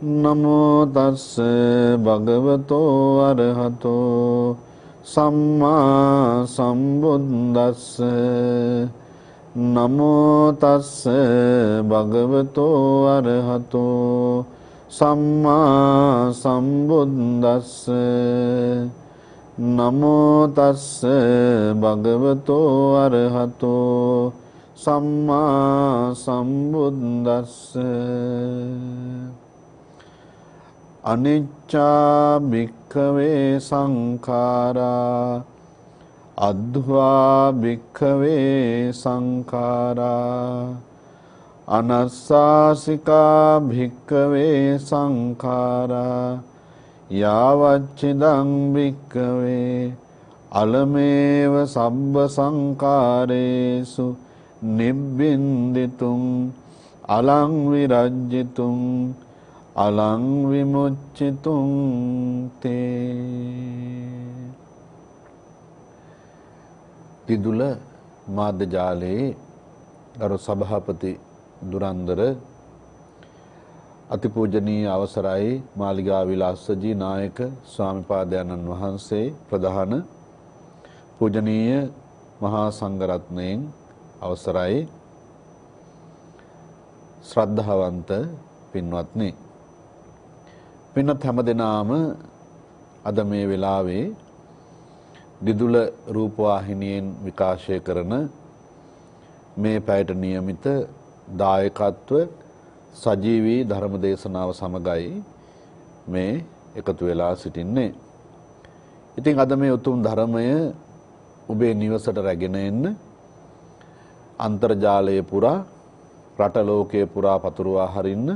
නමෝ තස්ස භගවතෝ අරහතෝ සම්මා සම්බුද්දස්ස නමෝ තස්ස භගවතෝ අරහතෝ සම්මා සම්බුද්දස්ස නමෝ තස්ස භගවතෝ අරහතෝ සම්මා සම්බුද්දස්ස අනිච්චා භික්ඛවේ සංඛාරා අද්වා භික්ඛවේ සංඛාරා අනස්සාසිකා භික්ඛවේ සංඛාරා යාවච්චිදං භික්ඛවේ අලමේව සබ්බ සංඛාරේසු නිබ්බින්දිතුං අලං විරජ්ජිතුං අලං විමුච්චිතුං තේ. තිදුල මාධ්‍ය ජාලයේ ගරු සභාපති දුරන්දර අතිපූජනීය අවසරයි මාලිගා විලාසජී නායක ස්වාමිපාදයන්න් වහන්සේ ප්‍රධාන පූජනීය මහා සංඝරත්නයන් අවසරයි ශ්‍රද්ධාවන්ත පින්වත්නි, පින්වත් හැමදෙනාම අද මේ වෙලාවේ දිදුල රූපවාහිනියෙන් විකාශය කරන මේ පැයට නියමිත දායකත්ව සජීවී ධර්ම දේශනාව සමගයි මේ එකතු වෙලා සිටින්නේ. ඉතින් අද මේ උතුම් ධර්මය ඔබේ නිවසට රැගෙන එන්න අන්තර්ජාලය පුරා රට ලෝකයේ පුරා පතුරවා හරින්න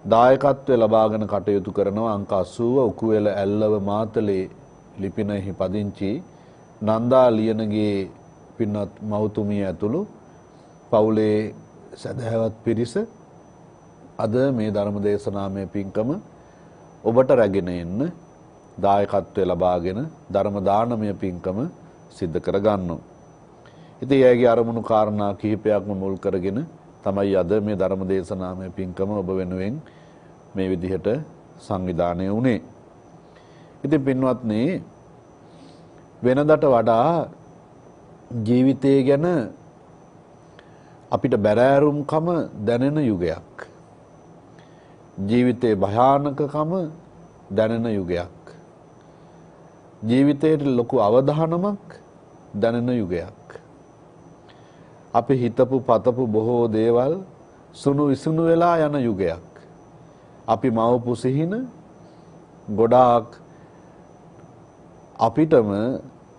දායකත්වය ලබාගෙන කටයුතු කරනවා අංක 80 උකුවෙල ඇල්ලව මාතලේ ලිපිනෙහි පදිංචි නන්දා ලියනගේ පින්වත් මව්තුමිය ඇතුළු පවුලේ සදහැවත් පිරිස අද මේ ධර්ම දේශනාමය පින්කම ඔබට රැගෙන එන්න දායකත්වය ලබාගෙන ධර්ම දානමය පින්කම සිද්ධ කර ගන්නවා. ඉතින් එයාගේ අරමුණු කාරණා කිහිපයක්ම මුල් කරගෙන තමයි අද මේ ධර්ම දේශනාමය පින්කම ඔබ වෙනුවෙන් මේ විදිහට සංවිධානය වුණේ. ඉතින් පින්වත්නි, වෙනදට වඩා ජීවිතය ගැන අපිට බැරෑරුම්කම දැනෙන යුගයක්. ජීවිතයේ භයානකකම දැනෙන යුගයක්. ජීවිතයට ලොකු අවධානමක් දැනෙන යුගයක්. අපි හිතපු පතපු බොහෝ දේවල් සුණු විසුණු වෙලා යන යුගයක්. අපි මවපු සිහින ගොඩාක් අපිටම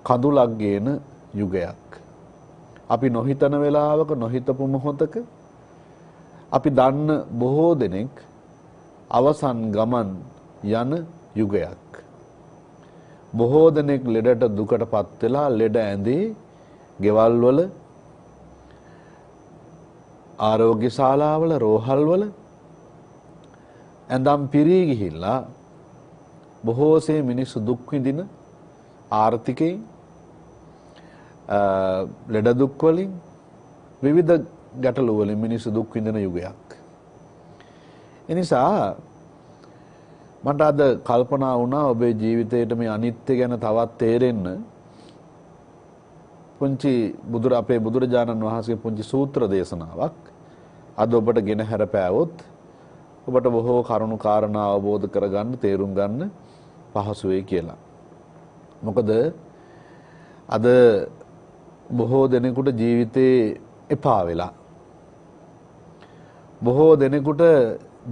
කඳුලක් ගේන යුගයක්. අපි නොහිතන වෙලාවක නොහිතපු මොහොතක අපි දන්න බොහෝ දෙනෙක් අවසන් ගමන් යන යුගයක්. බොහෝ දෙනෙක් ලෙඩට දුකටපත් වෙලා ලෙඩ ඇඳේ ගෙවල් වල ආරෝග්‍ය ශාලාවල රෝහල්වල ඇඳම් පිරී ගිහිල්ලා බොහෝසේ මිනිස්සු දුක් විඳින ආර්ථිකයෙන් ලෙඩ දුක් වලින් විවිධ ගැටලු වලින් මිනිස්සු දුක් විඳින යුගයක්. ඒ නිසා මට අද කල්පනා වුණා ඔබේ ජීවිතයේ මේ අනිත්‍ය ගැන තවත් තේරෙන්න පුංචි අපේ බුදුරජාණන් වහන්සේගේ පුංචි සූත්‍ර දේශනාවක් අද ඔබට ගෙන හැරපෑවොත් ඔබට බොහෝ කරුණු කාරණා අවබෝධ කරගන්න තේරුම් ගන්න පහසු වෙයි කියලා. මොකද අද බොහෝ දෙනෙකුට ජීවිතේ එපා වෙලා, බොහෝ දෙනෙකුට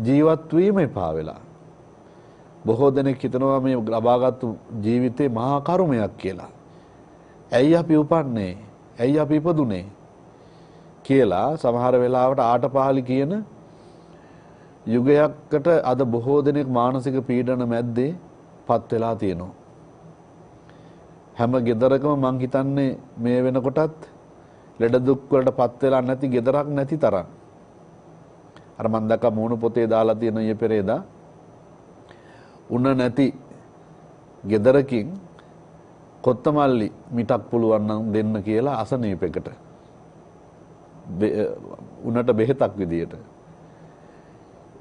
ජීවත් වීම එපා වෙලා, බොහෝ දෙනෙක් හිතනවා මේ ලබාගත්තු ජීවිතේ මහා කර්මයක් කියලා. ඇයි අපි උපන්නේ? ඇයි අපි ඉපදුනේ? කියලා සමහර වෙලාවට ආටපාලි කියන යුගයකට අද බොහෝ දෙනෙක් මානසික පීඩන මැද්දේ පත් වෙලා තියෙනවා. හැම ගෙදරකම මං හිතන්නේ මේ වෙනකොටත් ලෙඩ දුක් වලට පත් වෙලා නැති ගෙදරක් නැති තරම්. අර මන් දැක්ක මූණු පොතේ දාලා තියෙන ඊයේ පෙරේදා උණ නැති ගෙදරකින් කොත්තමල්ලි මිටක් පුළුවන් නම් දෙන්න කියලා අසනීපෙකට උණට බෙහෙතක් විදියට.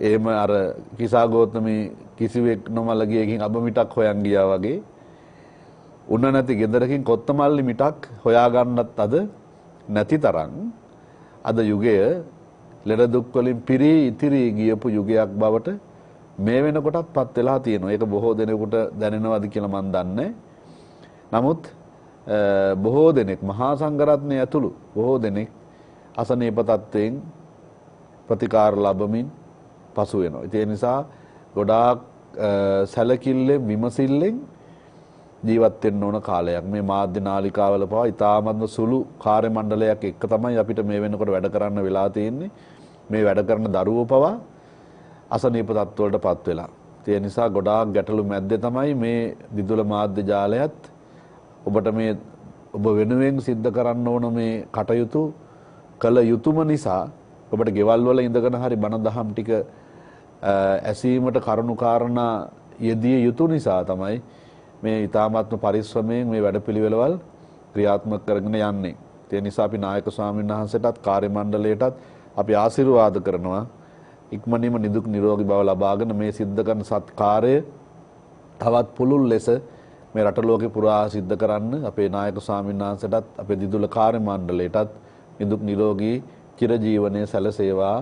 එහෙම අර කිසා ගෝතමී කිසිවෙක් නොමලගියකින් අබ මිටක් හොයන් ගියා වගේ උණ නැති ගෙදරකින් කොත්තමල්ලි මිටක් හොයාගන්නත් අද නැති තරම් අද යුගය ලෙඩ දුක් වලින් පිරී ඉතිරි ගියපු යුගයක් බවට මේ වෙනකොටත් පත් වෙලා තියෙනවා. ඒක බොහෝ දෙනෙකුට දැනෙනවද කියලා මම දන්නේ. නමුත් බොහෝ දෙනෙක් මහා සංඝරත්නය ඇතුළු බොහෝ දෙනෙක් අසනීප තත්වයෙන් ප්‍රතිකාර ලැබමින් පසු වෙනවා. ඒ නිසා ගොඩාක් සැලකිල්ලෙන් විමසිල්ලෙන් ජීවත් වෙන්න ඕන කාලයක්. මේ මාධ්‍ය නාලිකාවල පවා ඉතාමත්ම සුළු කාර්ය මණ්ඩලයක් එක්ක තමයි අපිට මේ වෙනකොට වැඩ කරන්න වෙලා තියෙන්නේ. මේ වැඩ කරන දරුවෝ පවා අසනීප තත්ත්වවලටපත් වෙලා. ඒ නිසා ගොඩාක් ගැටලු මැද්දේ තමයි මේ දිදුල මාධ්‍ය ජාලයත් ඔබට මේ ඔබ වෙනුවෙන් සිද්ධ කරන්න ඕන මේ කටයුතු කළ යුතුම නිසා ඔබට ගෙවල් වල ඉඳගෙන හරි බණ දහම් ටික ඇසීමට කරුණු කාරණා යෙදිය යුතු නිසා තමයි මේ ඊ타මාත්ම පරිශ්‍රමයෙන් මේ වැඩපිළිවෙළවල් ක්‍රියාත්මක කරගෙන යන්නේ. ඒ නිසා අපි නායක ස්වාමීන් වහන්සේටත් කාර්ය මණ්ඩලයටත් අපි ආශිර්වාද කරනවා. ඉක්මනින්ම නිදුක් නිරෝගී බව ලබාගෙන මේ සිද්ධ කරන සත්කාරය තවත් පුළුල් ලෙස මේ රට ලෝකේ පුරා සිද්ධ කරන්න අපේ නායක ස්වාමීන් වහන්සේටත් අපේ දිදුල කාර්ය මණ්ඩලයටත් නිදුක් නිරෝගී චිරජීවනයේ සැලසේවා.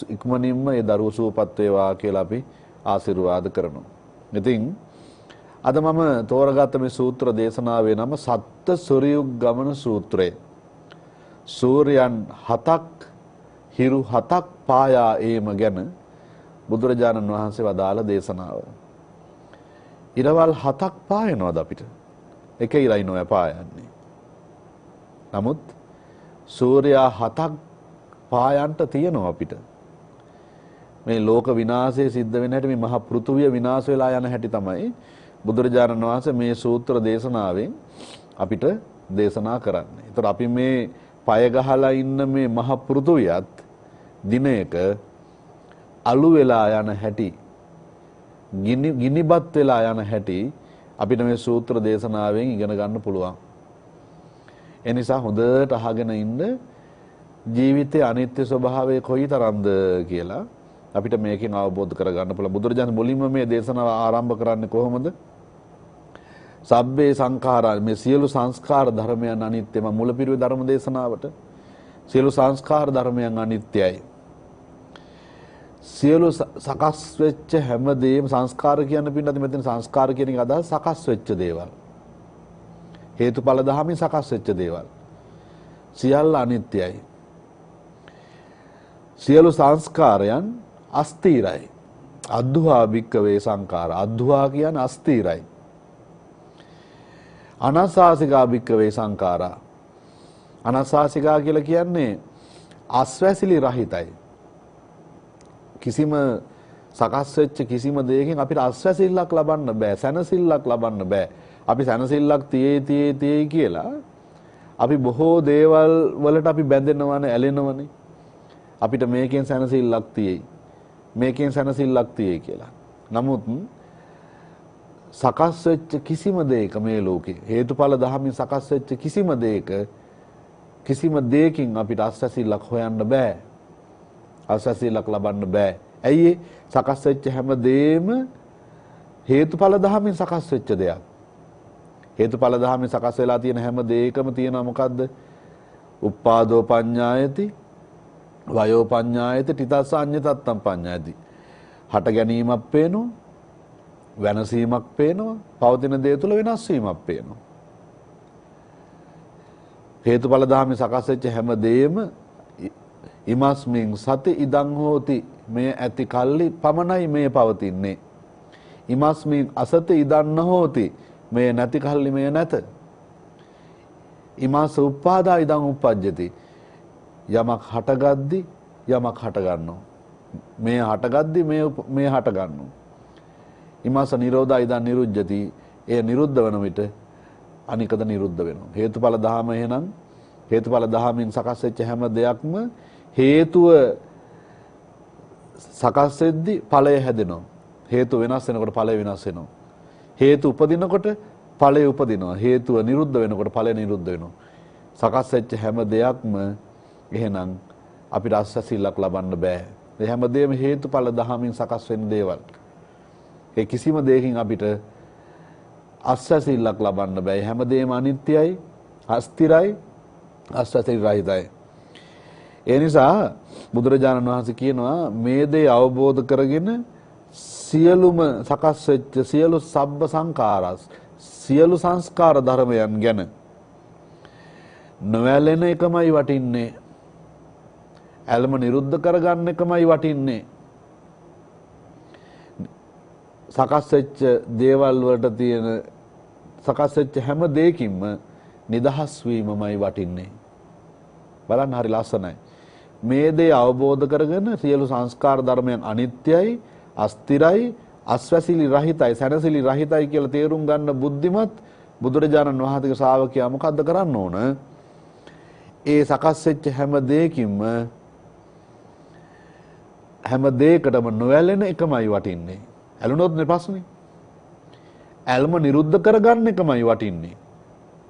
ඉක්මනින්ම ඒ දරුවෝ සුවපත් වේවා කියලා අපි ආශිර්වාද කරනවා. ඉතින් අද මම තෝරගත්ත මේ සූත්‍ර දේශනාවේ නම සත්ත්‍ය සූර්යුග් ගමන සූත්‍රය. සූර්යයන් 7ක් හිරු 7ක් පායා ඒම ගැන බුදුරජාණන් වහන්සේ වදාළ දේශනාව. ඉරවල් 7ක් පායනවාද අපිට? එක ඉරයි නෝ පායන්නේ. නමුත් සූර්යයා 7ක් පායන්ට තියෙනවා අපිට. මේ ලෝක විනාශය සිද්ධ වෙන හැටි මේ මහා පෘථුවිය විනාශ වෙලා යන හැටි තමයි බුදුරජාණන් වහන්සේ මේ සූත්‍ර දේශනාවෙන් අපිට දේශනා කරන්නේ. ඒතර අපි මේ පය ගහලා ඉන්න මේ මහා පෘථුවියත් දිනයක අලු වෙලා යන හැටි ගිනිබත් වෙලා යන හැටි අපිට මේ සූත්‍ර දේශනාවෙන් ඉගෙන ගන්න පුළුවන්. ඒ නිසා හොඳට අහගෙන ඉන්න ජීවිතයේ අනිත්‍ය ස්වභාවය කොයිතරම්ද කියලා අපිට මේකෙන් අවබෝධ කරගන්න පුළුවන්. බුදුරජාණන් මුලින්ම මේ දේශනාව ආරම්භ කරන්නේ කොහොමද? සබ්බේ සංඛාරා මේ සියලු සංස්කාර ධර්මයන් අනිත්‍යම මුලපිරුවේ ධර්ම දේශනාවට සියලු සංස්කාර ධර්මයන් අනිත්‍යයි. සියලු සකස් වෙච්ච හැමදේම සංස්කාර කියන පින්නත් මෙතන සංස්කාර කියන එක අදහස් සකස් වෙච්ච දේවල්. හේතුඵල ධර්මයෙන් සකස් වෙච්ච දේවල්. සියල්ල අනිත්‍යයි. සියලු සංස්කාරයන් අස්ථිරයි. අද්දුහා භික්කවේ සංඛාර. අද්දුහා කියන්නේ අස්ථිරයි. අනසාසිකා භික්කවේ සංඛාරා. අනසාසිකා කියලා කියන්නේ අස්වැසිලි රහිතයි. කිසිම සකස් වෙච්ච කිසිම දෙයකින් අපිට අස්වැසිල්ලක් ලබන්න බෑ, සැනසෙල්ලක් ලබන්න බෑ. අපි සැනසෙල්ලක් තියේ කියලා අපි බොහෝ දේවල් වලට අපි බැඳෙනවනේ, ඇලෙනවනේ. අපිට මේකෙන් සැනසෙල්ලක් තියෙයි, මේකෙන් සැනසෙල්ලක් තියෙයි කියලා. නමුත් සකස් වෙච්ච කිසිම දෙයක මේ ලෝකේ හේතුඵල ධර්මයෙන් සකස් වෙච්ච කිසිම දෙයකින් අපිට අස්වැසිල්ලක් හොයන්න බෑ. අස්වැසිල්ලක් ලබන්න බෑ. ඇයි සකස් වෙච්ච හැම දෙයක්ම හේතුඵල ධර්මයෙන් සකස් වෙච්ච දෙයක්. හේතුඵල ධර්මයෙන් සකස් වෙලා තියෙන හැම දෙයකම තියෙනවා මොකද්ද? උප්පාදෝ පඤ්ඤායති, වයෝ පඤ්ඤායති, තිතස්ස අඤ්ඤතත්තම් පඤ්ඤායති. හට ගැනීමක් පේනවා, වෙනසීමක් පේනවා, පවතින දේ තුල වෙනස් වීමක් පේනවා. හේතුඵල ධර්මයෙන් සකස් වෙච්ච හැම දෙයක්ම ඉමස්මින් සති ඉදං හෝති, මේ ඇති කල්ලි පමණයි මේ පවතින්නේ. ඉමස්මින් අසති ඉදං හෝති, මේ නැති කල්ලි මේ නැත. ඉමස් උප්පාදා ඉදං උප්පජ්ජති, යමක් හටගද්දි යමක් හට ගන්නවා. මේ හටගද්දි මේ හට ගන්නවා. ඉමස නිරෝධා ඉදං නිරුද්ධති, ඒ නිරුද්ධ වන විට අනිකද නිරුද්ධ වෙනවා. හේතුඵල ධහම එහෙනම් හේතුඵල ධහමින් සකස් වෙච්ච හැම දෙයක්ම හේතුව සකස් වෙද්දි ඵලය හැදෙනවා. හේතු වෙනස් වෙනකොට ඵලය වෙනස් වෙනවා. හේතු උපදිනකොට ඵලය උපදිනවා. හේතුව නිරුද්ධ වෙනකොට ඵලය නිරුද්ධ වෙනවා. සකස් වෙච්ච හැම දෙයක්ම එහෙනම් අපිට අස්වැසිල්ලක් ලබන්න බෑ. මේ හැමදේම හේතුඵල දහමින් සකස් වෙන දේවල්. ඒ කිසිම දෙයකින් අපිට අස්වැසිල්ලක් ලබන්න බෑ. හැමදේම අනිත්‍යයි, අස්තිරයි, අස්වැසිලි රහිතයි. ඒ නිසා බුදුරජාණන් වහන්සේ කියනවා මේ දේ අවබෝධ කරගෙන සියලුම සකස් වෙච්ච සියලු සබ්බ සංඛාරස් සියලු සංස්කාර ධර්මයන් ගැන නොවැළෙන එකමයි වටින්නේ. ඇල්ම නිරුද්ධ කරගන්න එකමයි වටින්නේ. සකස් වෙච්ච දේවල් වලට තියෙන සකස් වෙච්ච හැම දෙයකින්ම නිදහස් වීමමයි වටින්නේ. බලන්න හරි ලස්සනයි. මේ දේ අවබෝධ කරගෙන සියලු සංස්කාර ධර්මයන් අනිත්‍යයි, අස්තිරයි, අස්වැසිලි රහිතයි, සැනසිලි රහිතයි කියලා තේරුම් ගන්න බුද්ධිමත් බුදුරජාණන් වහන්සේගේ ශ්‍රාවකයා මොකද්ද කරන්න ඕන? ඒ සකස් වෙච්ච හැම දෙයකින්ම හැම දෙයකටම නොඇලෙන එකමයි වටින්නේ. ඇලුනොත් නේ ප්‍රශ්නේ. ඇල්ම නිරුද්ධ කරගන්න එකමයි වටින්නේ.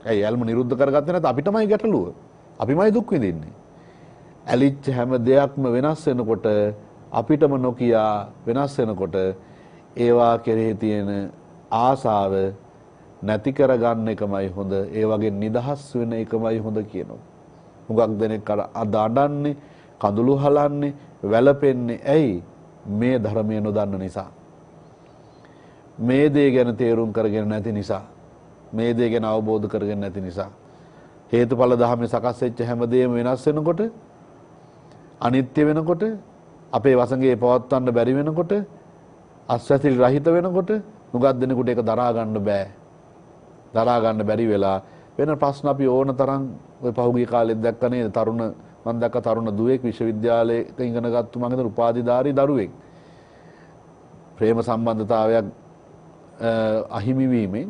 ඇයි ඇල්ම නිරුද්ධ කරගත්තේ නැත්නම් අපිටමයි ගැටලුව. අපිමයි දුක් විඳින්නේ. ඇලිච්ච හැම දෙයක්ම වෙනස් වෙනකොට අපිටම නොකියා වෙනස් වෙනකොට ඒවා කෙරෙහි තියෙන ආසාව නැති කරගන්න එකමයි හොඳ. ඒ වගේ නිදහස් වෙන එකමයි හොඳ කියනවා. හුඟක් දෙනෙක් අද අඬන්නේ, කඳුළු හලන්නේ, වැළපෙන්නේ ඇයි? මේ ධර්මය නොදන්න නිසා. මේ දේ ගැන තේරුම් කරගෙන නැති නිසා. මේ දේ ගැන අවබෝධ කරගෙන නැති නිසා. හේතුඵල ධර්මයේ සකස් වෙච්ච හැමදේම වෙනස් වෙනකොට, අනිත්‍ය වෙනකොට, අපේ වසඟේ පවත්වන්න බැරි වෙනකොට, අස්වැසිලි රහිත වෙනකොට හුඟක් දෙනෙකුට ඒක දරා ගන්න බෑ. දරා ගන්න බැරි වෙලා වෙන ප්‍රශ්න අපි ඕන තරම් ඔය පහුගිය කාලෙත් දැක්ක නේද? මම දැක්ක තරුණ දුවෙක් විශ්වවිද්‍යාලයක ඉගෙන ගත්තු මම හිතන උපාධිධාරී දරුවෙක්. ප්‍රේම සම්බන්ධතාවයක් අහිමි වීමෙන්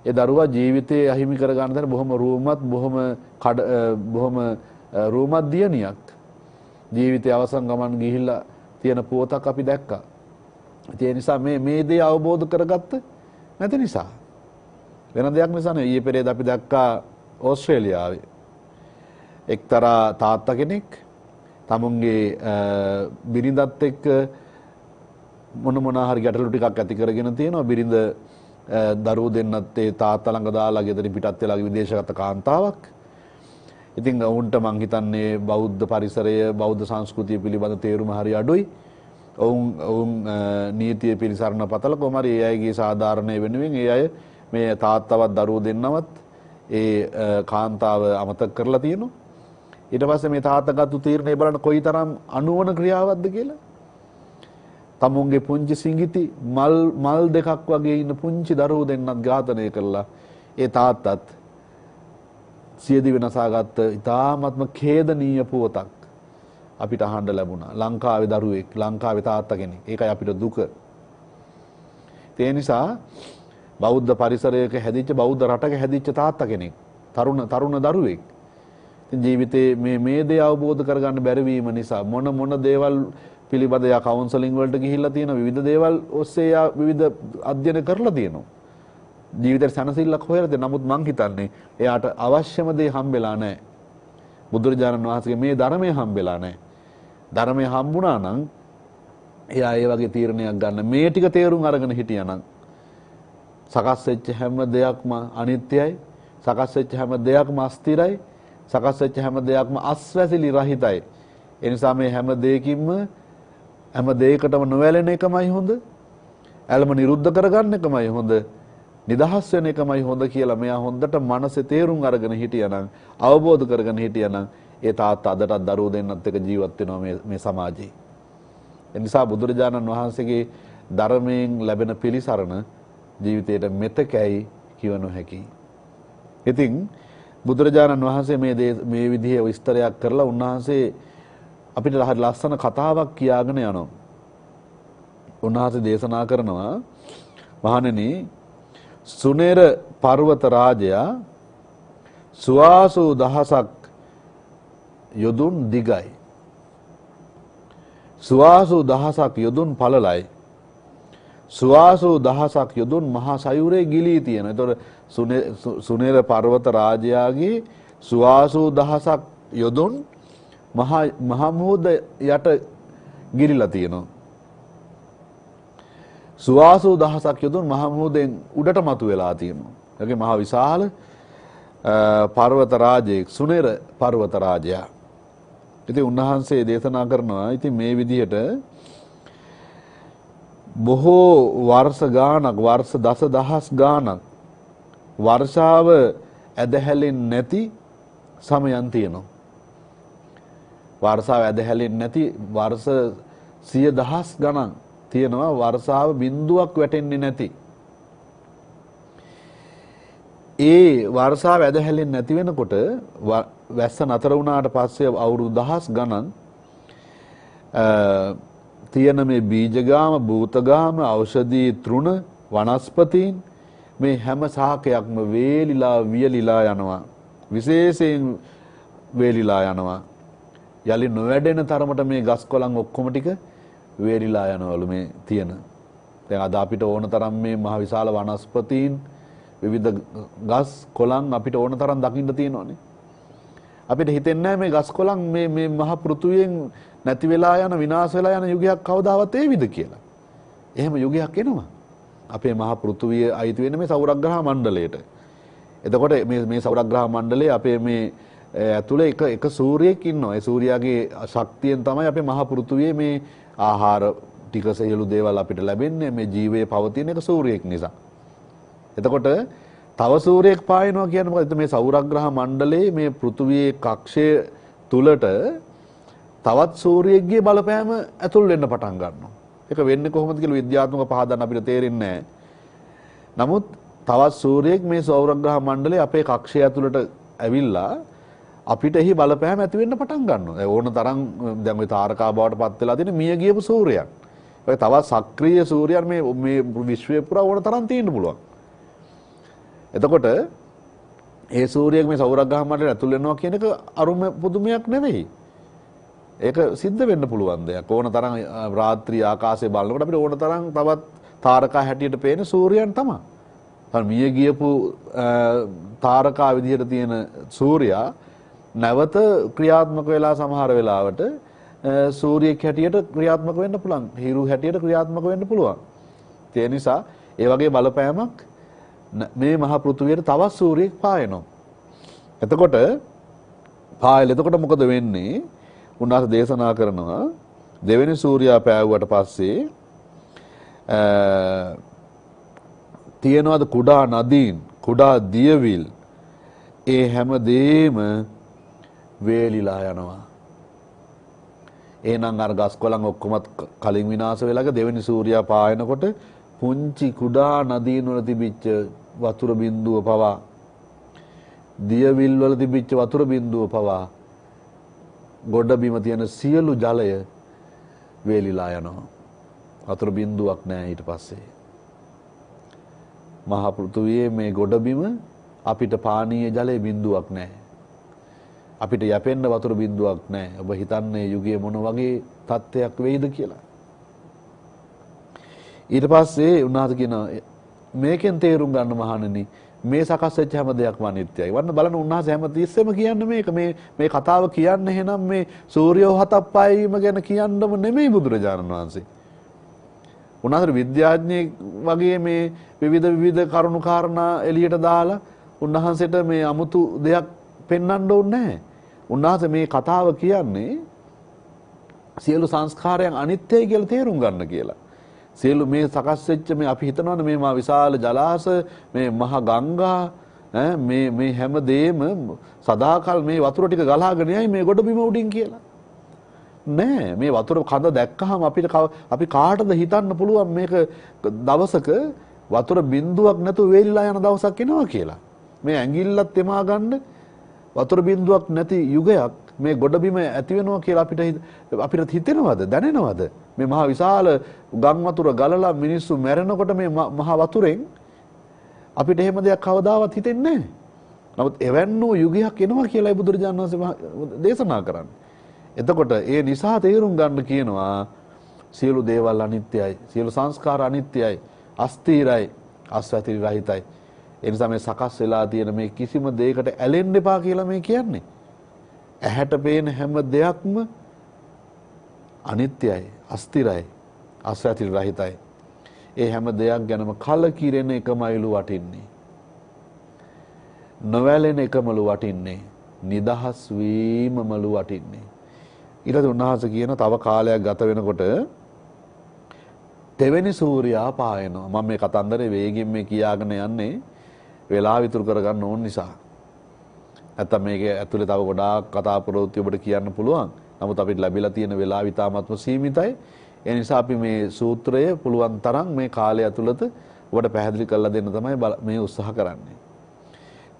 ඒ දරුවා ජීවිතේ අහිමි කර ගන්න තැන බොහොම රූමත් දියණියක් ජීවිතයේ අවසන් ගමන් ගිහිල්ලා තියෙන පුවතක් අපි දැක්කා. ඒ නිසා මේ දේ අවබෝධ කරගත්ත නැති නිසා වෙන දෙයක් නිසා නෙවෙයි. ඊයේ පෙරේද අපි දැක්කා ඕස්ට්‍රේලියාවේ එක්තරා තාත්තා කෙනෙක් තමුන්ගේ බිරිඳත් එක්ක මොන හරි ගැටලු ටිකක් ඇති කරගෙන තියෙනවා. බිරිඳ දරුවෝ දෙන්නත් ඒ තාත්තා ළඟ දාලා ගෙදරින් පිටත් වෙලා විදේශගත කාන්තාවක්. ඉතින් ඔවුන්ට මං හිතන්නේ බෞද්ධ පරිසරය, බෞද්ධ සංස්කෘතිය පිළිබඳ තේරුම හරි අඩුයි. ඔවුන් නීතිය පිළිසරණ පතල කොහොම හරි ඒ අයගේ සාධාරණය වෙනුවෙන් ඒ අය මේ තාත්තවත් දරුවෝ දෙන්නවත් ඒ කාන්තාව අමතක කරලා තියෙනවා. ඊට පස්සේ මේ තාත්තා ගත්තු තීරණය බලන්න කොයිතරම් අනුවන ක්‍රියාවක්ද කියලා. තමුන්ගේ පුංචි සිඟිති මල් දෙකක් වගේ ඉන්න පුංචි දරුවෝ දෙන්නත් ඝාතනය කළා. ඒ තාත්තත් සියදිවි නසාගත්ත ඉතාමත්ම ඛේදනීය පුවතක් අපිට අහන්න ලැබුණා. ලංකාවේ දරුවෙක්, ලංකාවේ තාත්තා කෙනෙක්. ඒකයි අපිට දුක. ඒ නිසා බෞද්ධ පරිසරයක හැදිච්ච, බෞද්ධ රටක හැදිච්ච තාත්තා කෙනෙක්, තරුණ දරුවෙක්. ජීවිතේ මේ දේ අවබෝධ කරගන්න බැරි වීම නිසා මොන දේවල් පිළිබඳ යා කවුන්සලින් වලට ගිහිල්ලා තියෙනවා. විවිධ දේවල් ඔස්සේ යා විවිධ අධ්‍යයන කරලා තියෙනවා. ජීවිතේ සනසිල්ලක් හොයලා තියෙනවා. නමුත් මං හිතන්නේ එයාට අවශ්‍යම දේ හම්බෙලා නැහැ. බුදුරජාණන් වහන්සේගේ මේ ධර්මය හම්බෙලා නැහැ. ධර්මය හම්බුණා නම් එයා ඒ වගේ තීරණයක් ගන්න. මේ ටික තේරුම් අරගෙන හිටියානම් සකස් වෙච්ච හැම දෙයක්ම අනිත්‍යයි. සකස් වෙච්ච හැම දෙයක්ම අස්තිරයි. සකස් වෙච්ච හැම දෙයක්ම අස්වැසිලි රහිතයි. ඒ නිසා මේ හැම දෙයකින්ම හැම දෙයකටම නොවැළෙන එකමයි හොඳ. ඇල්ම නිරුද්ධ කරගන්න එකමයි හොඳ. නිදහස් වෙන එකමයි හොඳ කියලා මෙයා හොඳට මනසේ තේරුම් අරගෙන හිටියානම්, අවබෝධ කරගෙන හිටියානම් ඒ තාත්තා අදටත් දරුවෝ දෙන්නත් එක්ක ජීවත් වෙනවා මේ සමාජයේ. ඒ නිසා බුදුරජාණන් වහන්සේගේ ධර්මයෙන් ලැබෙන පිළිසරණ ජීවිතයට මෙතකයි කිව නොහැකි. ඉතින් බුදුරජාණන් වහන්සේ මේ විදිහේ විස්තරයක් කරලා උන්වහන්සේ අපිට හරි ලස්සන කතාවක් කියාගෙන යනවා. උන්වහන්සේ දේශනා කරනවා, මහණෙනි, සුනේර පර්වත රාජයා සුවාසු දහසක් යොදුන් දිගයි. සුවාසු දහසක් යොදුන් පළලයි. සුවාසු දහසක් යොදුන් මහා සයුරේ ගිලී තියෙනවා. එතකොට සුනේර පර්වත රාජයාගේ සුවාසු දහසක් යොදුන් මහා මුහුද යට ගිලිලා තියෙනවා. සුවාසූ දහසක් යොදුන් මහ මුහුදෙන් උඩට මතු වෙලා තියෙනවා. ඒකේ මහ විශාල පර්වත රාජයෙක් සුනේර පර්වත රාජයා. ඉතින් උන්වහන්සේ දේශනා කරනවා ඉතින් මේ විදිහට බොහෝ වර්ෂ ගානක් වර්ෂ දසදහස් ගානක් වර්ෂාව ඇදහැලෙන්නේ නැති සමයන් තියෙනවා. වර්ෂාව ඇදහැලෙන්නේ නැති වර්ෂ 100,000 ගණන් තියෙනවා වර්ෂාව බිඳුවක් වැටෙන්නේ නැති. ඒ වර්ෂාව ඇදහැලෙන්නේ නැති වෙනකොට වැස්ස නතර වුණාට පස්සේ අවුරුදු 1000 ගණන් තියෙන මේ බීජගාම, භූතගාම, ඖෂධී තෘණ, වනස්පතීන් මේ හැම ශාකයක්ම වේලිලා වියලිලා යනවා. විශේෂයෙන් වේලිලා යනවා. යලි නොවැඩෙන තරමට මේ ගස් කොළන් ඔක්කොම ටික වේලිලා යනවලු මේ තියෙන. දැන් අද අපිට ඕන තරම් මේ මහ විශාල වනස්පතීන් විවිධ ගස් කොළන් අපිට ඕන තරම් දකින්න තියෙනවානේ. අපිට හිතෙන්නේ නැහැ මේ ගස් කොළන් මේ මහ පෘථුවියෙන් නැති වෙලා යන විනාශ වෙලා යන යුගයක් කවදාවත් ඒවිද කියලා. එහෙම යුගයක් එනවා. අපේ මහ පෘථුවිය අයිති වෙන්නේ මේ සෞරග්‍රහ මණ්ඩලයට. එතකොට මේ සෞරග්‍රහ මණ්ඩලයේ අපේ මේ ඇතුලේ එක සූර්යයෙක් ඉන්නවා. ඒ සූර්යාගේ ශක්තියෙන් තමයි අපේ මහ පෘථුවියේ මේ ආහාර ටික සියලු දේවල් අපිට ලැබෙන්නේ මේ ජීවයේ පවතින එක සූර්යයෙක් නිසා. එතකොට තව සූර්යයෙක් පායනවා කියන්නේ මොකද? මේ සෞරග්‍රහ මණ්ඩලයේ මේ පෘථුවියේ කක්ෂය තුලට තවත් සූර්යයෙක්ගේ බලපෑම ඇතුල් වෙන්න පටන් ගන්නවා. ඒක වෙන්නේ කොහොමද කියලා විද්‍යාත්මක පහදන්න අපිට තේරෙන්නේ නැහැ. නමුත් තවත් සූර්යයෙක් මේ සෞරග්‍රහ මණ්ඩලයේ අපේ කක්ෂය ඇතුළට ඇවිල්ලා අපිට එහි බලපෑම ඇති වෙන්න පටන් ගන්නවා. ඕන තරම් දැන් ওই තාරකා බවට පත් වෙලා තියෙන මිය ගියපු සූර්යයන්. ඔය තවත් සක්‍රීය සූර්යයන් මේ විශ්වය පුරා ඕන තරම් තියෙන්න පුළුවන්. එතකොට ඒ සූර්යයෙක් මේ සෞරග්‍රහ මණ්ඩලයට ඇතුල් වෙනවා කියන එක අරුම පුදුමයක් නෙවෙයි. ඒක සිද්ධ වෙන්න පුළුවන් දෙයක්. ඕන තරම් රාත්‍රී ආකාශය බලනකොට අපිට ඕන තරම් තවත් තාරකා හැටියට පේන සූර්යයන් තමයි. මිය ගියපු තාරකා විදිහට තියෙන සූර්යයා නැවත ක්‍රියාත්මක වෙලා සමහර වෙලාවට සූර්යෙක් හැටියට ක්‍රියාත්මක වෙන්න පුළුවන්. හිරු හැටියට ක්‍රියාත්මක වෙන්න පුළුවන්. ඒ නිසා ඒ වගේ බලපෑමක් මේ මහ පෘථුවියට තවත් සූර්යෙක් පායනවා. එතකොට මොකද වෙන්නේ? උන්වහන්සේ දේශනා කරනවා දෙවෙනි සූර්යයා පෑවුවට පස්සේ තියෙනවද කුඩා නදීන්, කුඩා දියවිල්, ඒ හැම දෙෙම වේලිලා යනවා. එහෙනම් අර ගස් කොළන් ඔක්කොමත් කලින් විනාශ වෙලා දෙවෙනි සූර්යයා පායනකොට පුංචි කුඩා නදීන් වල තිබිච්ච වතුර බිඳුව පවා, දියවිල් වල තිබිච්ච වතුර බිඳුව පවා, ගොඩ බිම තියෙන සියලු ජලය වේලිලා යනවා. වතුර බිඳුවක් නැහැ ඊට පස්සේ. මහ පෘථුවියේ මේ ගොඩ බිම අපිට පානීය ජලයේ බිඳුවක් නැහැ. අපිට යැපෙන්න වතුර බිඳුවක් නැහැ. ඔබ හිතන්නේ යුගයේ මොන වගේ තත්ත්වයක් වෙයිද කියලා. ඊට පස්සේ උන්වහන්සේ කියනවා මේකෙන් තේරුම් ගන්න මහණෙනි මේ සකස් වෙච්ච හැම දෙයක්ම අනිත්‍යයි. වන්න බලන්න උන්වහන්සේ හැම තිස්සෙම කියන්නේ මේ කතාව කියන්නේ එහෙනම් මේ සූර්යෝ හතක් පායීම ගැන කියන්නම නෙමෙයි බුදුරජාණන් වහන්සේ. උන්වහන්සේ විද්‍යාඥයෙක් වගේ මේ විවිධ කරුණු කාරණා එළියට දාලා උන්වහන්සේට මේ 아무තු දෙයක් පෙන්වන්න ඕනේ නැහැ. උන්වහන්සේ මේ කතාව කියන්නේ සියලු සංස්කාරයන් අනිත්‍යයි කියලා තේරුම් ගන්න කියලා. සියලු මේ සකස් වෙච්ච මේ අපි හිතනවානේ මේ මා විශාල ජලාශ, මේ මහ ගංගා, මේ හැම දෙෙම සදාකල් මේ වතුර ටික ගලාගෙන යයි මේ ගොඩ බිම උඩින් කියලා. නෑ, මේ වතුර කඳ දැක්කහම අපි කාටද හිතන්න පුළුවන් මේක දවසක වතුර බිඳුවක් නැතුව වේලිලා යන දවසක් එනවා කියලා. මේ ඇඟිල්ලත් තෙමා ගන්න වතුර බිඳුවක් නැති යුගයක් මේ ගොඩබිම ඇති වෙනවා කියලා අපිට හිතෙනවද, දැනෙනවද? මේ මහා විශාල ගම් වතුර ගලලා මිනිස්සු මැරෙනකොට මේ මහා වතුරෙන් අපිට එහෙම දෙයක් කවදාවත් හිතෙන්නේ නැහැ. නමුත් එවැන්නෝ යුගයක් එනවා කියලායි බුදුරජාණන් වහන්සේ දේශනා කරන්නේ. එතකොට ඒ නිසා තේරුම් ගන්න කියනවා සියලු දේවල් අනිත්‍යයි, සියලු සංස්කාර අනිත්‍යයි, අස්ථිරයි, අස්වැතිරි රහිතයි. ඒ නිසා මේ සකස් වෙලා තියෙන මේ කිසිම දෙයකට ඇලෙන්න එපා කියලා මේ කියන්නේ. ඇහැට පේන හැම දෙයක්ම අනිත්‍යයි, අස්තිරයි, ආශ්‍රයති රහිතයි. ඒ හැම දෙයක් ගැනම කලකිරෙන එකමයිලු වටින්නේ. නොවැළෙන එකමලු වටින්නේ. නිදහස් වීමමලු වටින්නේ. ඊට පස්සේ උන්වහන්සේ කියන තව කාලයක් ගත වෙනකොට දෙවෙනි සූර්යයා පායනවා. මම මේ කතන්දරේ වේගින් මේ කියාගෙන යන්නේ වෙලාව ඉතුරු කරගන්න ඕන නිසා. නැත්නම් මේකේ ඇතුලේ තව ගොඩාක් කතා ප්‍රවෘත්ති ඔබට කියන්න පුළුවන්. නමුත් අපිට ලැබිලා තියෙන වෙලාව ඉතාමත්ම සීමිතයි. ඒ නිසා අපි මේ සූත්‍රය පුළුවන් තරම් මේ කාලය ඇතුළත ඔබට පැහැදිලි කරලා දෙන්න තමයි මේ උත්සාහ කරන්නේ.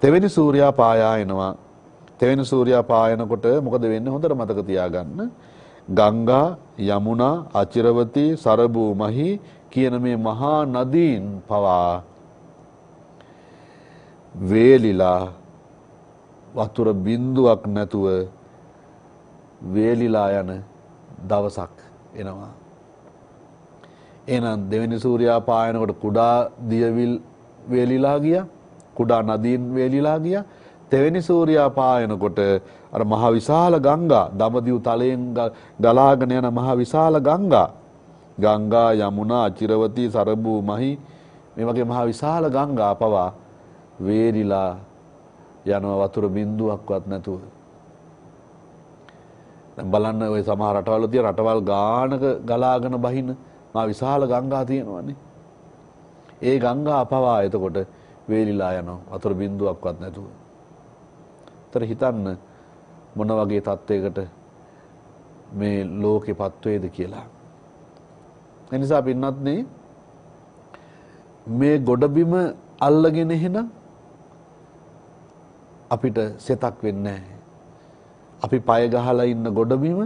දෙවෙනි සූර්යයා පායා එනවා. දෙවෙනි සූර්යයා පායනකොට මොකද වෙන්නේ හොඳට මතක තියාගන්න. ගංගා, යමුනා, අචිරවතී, සරබු, මහි කියන මේ මහා නදීන් පවා වේලිලා වතුර බින්දුවක් නැතුව වේලිලා යන දවසක් එනවා. එහෙනම් දෙවෙනි සූර්යයා පායනකොට කුඩා දියවිල් වේලිලා ගියා. කුඩා නදීන් වේලිලා ගියා. දෙවෙනි සූර්යයා පායනකොට අර මහ විශාල ගංගා, දඹදිව් තලයෙන් ගලාගෙන යන මහ විශාල ගංගා, යමුනා, අචිරවතී, සරබු, මහි මේ වගේ මහ විශාල ගංගා පවා වේලිලා යනවා වතුර බින්දුවක්වත් නැතුව. දැන් බලන්න ওই සමහර රටවල තියෙන රටවල් ගානක ගලාගෙන බහින මා විශාල ගංගා තියෙනවානේ. ඒ ගංගා පවා එතකොට වේලිලා යනවා වතුර බින්දුවක්වත් නැතුව. ඒතර හිතන්න මොන වගේ තත්වයකට මේ ලෝකෙපත් වේද කියලා. ඒ නිසා පින්වත්නි මේ ගොඩබිම අල්ලගෙන එහෙනම් අපිට සෙතක් වෙන්නේ නැහැ. අපි පය ගහලා ඉන්න ගොඩබිම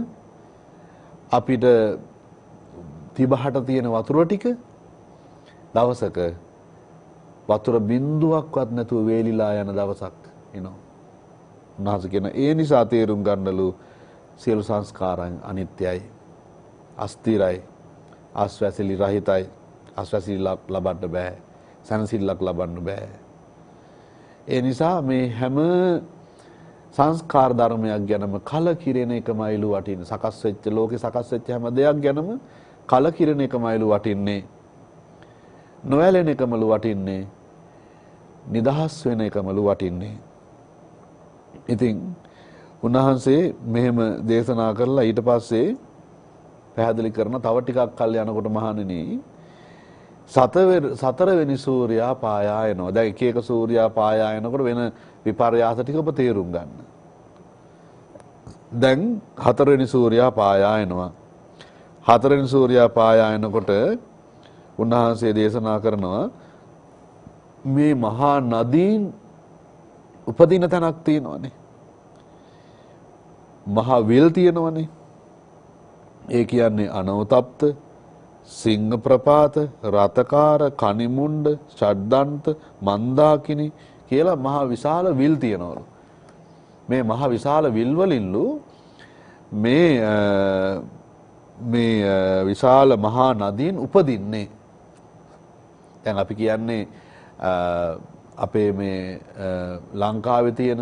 අපිට තිබහට තියෙන වතුර ටික දවසක වතුර බින්දුවක්වත් නැතුව වේලිලා යන දවසක් එනවා. උන්වහන්සේ කියන ඒ නිසා තේරුම් ගන්නලු සියලු සංස්කාරයන් අනිත්‍යයි, අස්තිරයි, ආස්වාසිලි රහිතයි. ආස්වාසිලක් ලබන්න බෑ, සනසිල්ලක් ලබන්න බෑ. ඒ නිසා මේ හැම සංස්කාර ධර්මයක් ගැනම කලකිරෙන එකමයිලු වටින්නේ. සකස් වෙච්ච ලෝකේ සකස් වෙච්ච හැම දෙයක් ගැනම කලකිරෙන එකමයිලු වටින්නේ. නොයැලෙන එකමලු වටින්නේ. නිදහස් වෙන එකමලු වටින්නේ. ඉතින් උන්වහන්සේ මෙහෙම දේශනා කරලා ඊට පස්සේ පැහැදිලි කරන තව ටිකක් කල් යනකොට මහණෙනි සතරවෙනි සූර්යයා පායා එනවා. දැන් එක එක සූර්යයා පායා එනකොට වෙන විපර්යාස ටික ඔබ තේරුම් ගන්න. දැන් හතරවෙනි සූර්යයා පායා එනවා. හතරවෙනි සූර්යයා පායා එනකොට උන්වහන්සේ දේශනා කරනවා මේ මහා නදීන් උපදින තැනක් තියෙනවනේ. මහා විල් තියෙනවනේ. ඒ කියන්නේ අනවතප්ත, සිංහ ප්‍රපාත, රතකාර, කනිමුණ්ඩ, ෂඩ්දන්ත, මන්දාකිනි කියලා මහා විශාල විල් තියෙනවලු. මේ මහා විශාල විල් වලින්ලු මේ විශාල මහා නදීන් උපදින්නේ. දැන් අපි කියන්නේ අපේ මේ ලංකාවේ තියෙන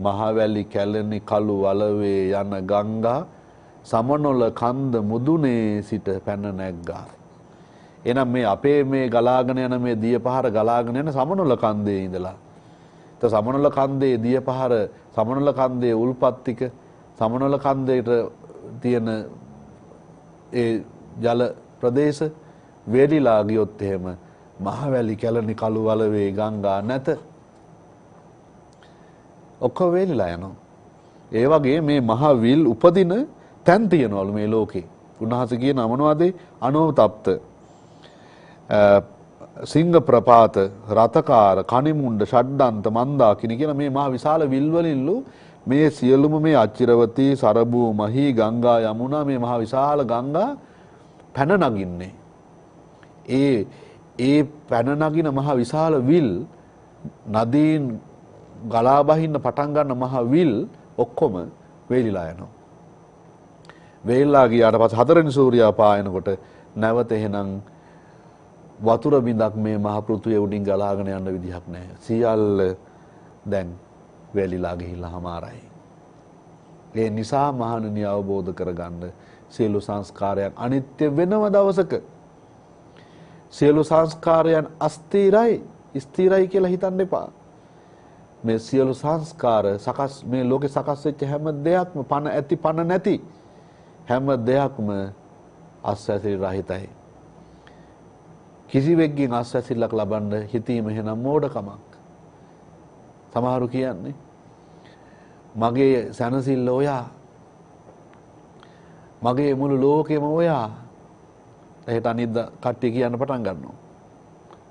මහවැලි, කැලණි, කළු වලවේ යන ගංගා සමනොල කන්ද මුදුනේ සිට පැන නැග්ගා. එහෙනම් මේ අපේ මේ ගලාගෙන යන මේ දිය පහර ගලාගෙන යන සමනොල කන්දේ ඉඳලා. તો සමනොල කන්දේ දිය පහර, සමනොල කන්දේ උල්පත් ටික, සමනොල කන්දේට තියෙන ඒ ජල ප්‍රදේශ වේලිලා ගියොත් එහෙම මහවැලි, කැලණි, කළු වලවේ ගංගා නැත. ඔක්කොම වේලිලා යනවා. ඒ වගේ මේ මහ විල් උපදින තැන් තියනවලු මේ ලෝකේ. උන්වහන්සේ කියන මොනවද? අනෝතප්ත, සිංහ ප්‍රපාත, රතකාර, කනිමුණ්ඩ, ෂඩ්දන්ත, මන්දාකිනි කියන මේ මහ විශාල විල් වලින්ලු මේ සියලුම මේ අචිරවතී, සරබු, මහි, ගංගා, යමුනා මේ මහ විශාල ගංගා පැන නගින්නේ. ඒ පැන නගින මහ විශාල විල් නදීන් ගලා බහින්න පටන් ගන්න මහ විල් ඔක්කොම වේලිලා යනවා. වේලිලා ගියාට පස්සේ හතරවෙනි සූර්යයා පායනකොට නැවත එහෙනම් වතුර බිඳක් මේ මහ පෘථුවිය උඩින් ගලාගෙන යන්න විදිහක් නැහැ. සියල්ල දැන් වේලිලා ගිහිල්ලා හමාරයි. ඒ නිසා මහණෙනි අවබෝධ කරගන්න සියලු සංස්කාරයන් අනිත්‍ය වෙනව දවසක. සියලු සංස්කාරයන් අස්ථිරයි ස්ථිරයි කියලා හිතන්න එපා. මේ සියලු සංස්කාර සකස් මේ ලෝකේ සකස් වෙච්ච හැම දෙයක්ම පණ ඇති පණ නැති හැම දෙයක්ම අස්වැසිලි රහිතයි. කිසිවෙක්ගෙන් අස්වැසිල්ලක් ලබන්න හිතීම එහෙනම් මෝඩකමක්. සමහරු කියන්නේ මගේ සැනසෙල්ල ඔයා මගේ මුළු ලෝකෙම ඔයා එහෙට අනිද්ද කට්ටිය කියන්න පටන් ගන්නවා.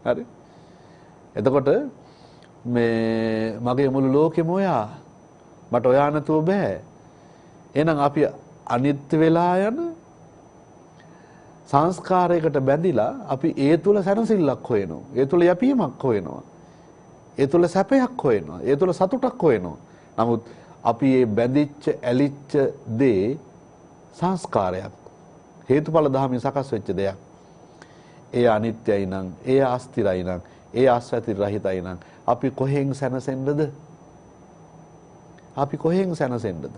හරි? එතකොට මේ මගේ මුළු ලෝකෙම ඔයා මට ඔයා නැතුව බෑ. එහෙනම් අපි අනිත්‍ය වෙලා යන සංස්කාරයකට බැඳිලා අපි ඒ තුල සැනසෙල්ලක් හොයනවා. ඒ තුල යැපීමක් හොයනවා. ඒ තුල සැපයක් හොයනවා. ඒ තුල සතුටක් හොයනවා. නමුත් අපි මේ බැඳිච්ච ඇලිච්ච දේ සංස්කාරයක්. හේතුඵල ධර්මයෙන් සකස් වෙච්ච දෙයක්. ඒ අනිත්‍යයි නම්, ඒ අස්තිරයි නම්, ඒ ආස්වැති රහිතයි නම් අපි කොහෙන් සැනසෙන්නද? අපි කොහෙන් සැනසෙන්නද?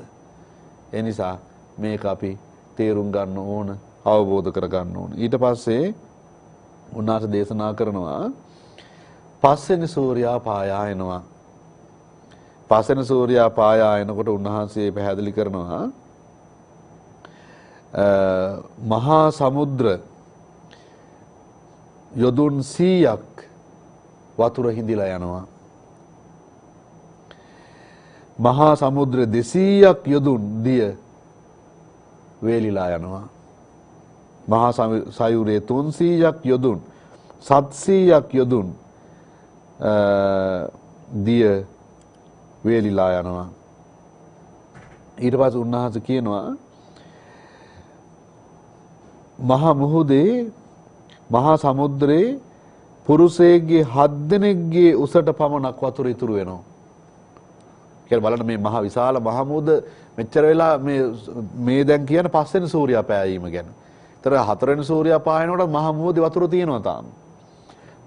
ඒ නිසා මේක අපි තේරුම් ගන්න ඕන, අවබෝධ කර ගන්න ඕන. ඊට පස්සේ උන්වහන්සේ දේශනා කරනවා පස්වෙනි සූර්යා පායා එනවා. පස්වෙනි සූර්යා පායා එනකොට උන්වහන්සේ පැහැදිලි කරනවා මහා සමුද්‍ර යොදුන් 100ක් වතුර හිඳිලා යනවා. මහා සමුද්‍ර 200ක් යොදුන් දිය වේලිලා යනවා. මහා සයුරේ 300ක් යොදුන් 700ක් යොදුන් දිය වේලිලා යනවා. ඊට පස්සේ උන්වහන්සේ කියනවා මහා මුහුදේ මහා සමුද්‍රයේ පුරුෂයෙක්ගේ 7 දෙනෙක්ගේ උසට පමණක් වතුර ඉතුරු වෙනවා. කියලා බලන්න මේ මහා විශාල මහා මුහුද මෙච්චර වෙලා මේ දැන් කියන පස්වෙනි සූර්යා පෑයීම ගැන. ඒතර හතරවෙනි සූර්යා පායනකොට මහා මුහුදේ වතුර තියෙනවා තාම.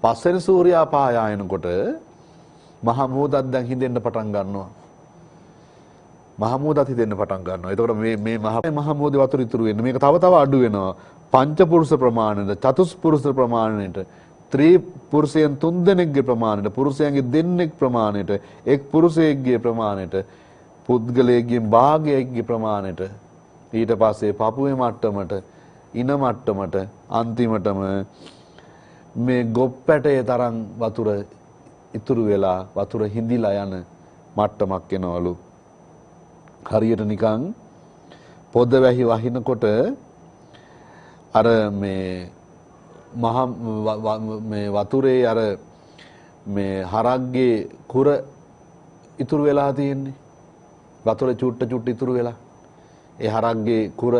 පස්වෙනි සූර්යා පායනකොට මහා මුහුදත් දැන් හිඳෙන්න පටන් ගන්නවා. මහා මුහුදත් හිඳෙන්න පටන් ගන්නවා. එතකොට මේ මහා මුහුදේ වතුර ඉතුරු වෙන්නේ. මේක තව තව අඩු වෙනවා. පංච පුරුෂ ප්‍රමාණයට, චතුස් පුරුෂ ප්‍රමාණයට, ත්‍රි පුරුෂයන් 3 දෙනෙක්ගේ ප්‍රමාණයට, පුරුෂයන්ගේ දෙන්නෙක් ප්‍රමාණයට, එක් පුරුෂයෙක්ගේ ප්‍රමාණයට, පුද්ගලයෙක්ගේ භාගයකගේ ප්‍රමාණයට, ඊට පස්සේ පපුවේ මට්ටමට, ඉන මට්ටමට, අන්තිමටම මේ ගොප්පැටේ තරම් වතුර ඉතුරු වෙලා වතුර හිඳිලා යන මට්ටමක් එනවලු. හරියට නිකන් පොද වැහි වහිනකොට අර මේ මහා මේ වතුරේ අර මේ හරක්ගේ කුර ඉතුරු වෙලා තියෙන්නේ. වතුර චුට්ට ඉතුරු වෙලා. ඒ හරක්ගේ කුර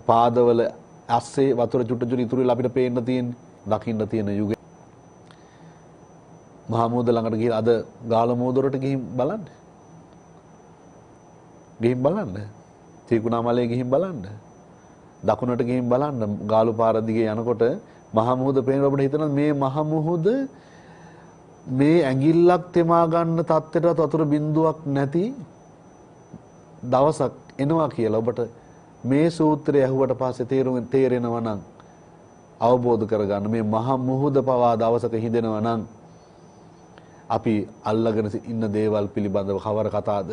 පාදවල ඇස්සේ වතුර චුට්ට ඉතුරු වෙලා අපිට පේන්න තියෙන්නේ. දකින්න තියෙන යුගය. මහා මුහුද ළඟට ගිහින් අද ගාල මුහුදට ගිහින් බලන්න. ගිහින් බලන්න. ත්‍රිකුණාමලයේ ගිහින් බලන්න. දකුණට ගිහින් බලන්න ගාලු පාර දිගේ යනකොට මහා මුහුද පේන අපිට හිතනවා මේ මහා මුහුද මේ ඇඟිල්ලක් තෙමා ගන්න තත්ත්වයට වතුර බිඳුවක් නැති දවසක් එනවා කියලා ඔබට මේ සූත්‍රය ඇහුවට පස්සේ තේරෙනවා නම් අවබෝධ කරගන්න මේ මහා මුහුද පවා දවසක හිඳෙනවා නම් අපි අල්ලගෙන ඉන්න දේවල් පිළිබඳව කවර කතාද?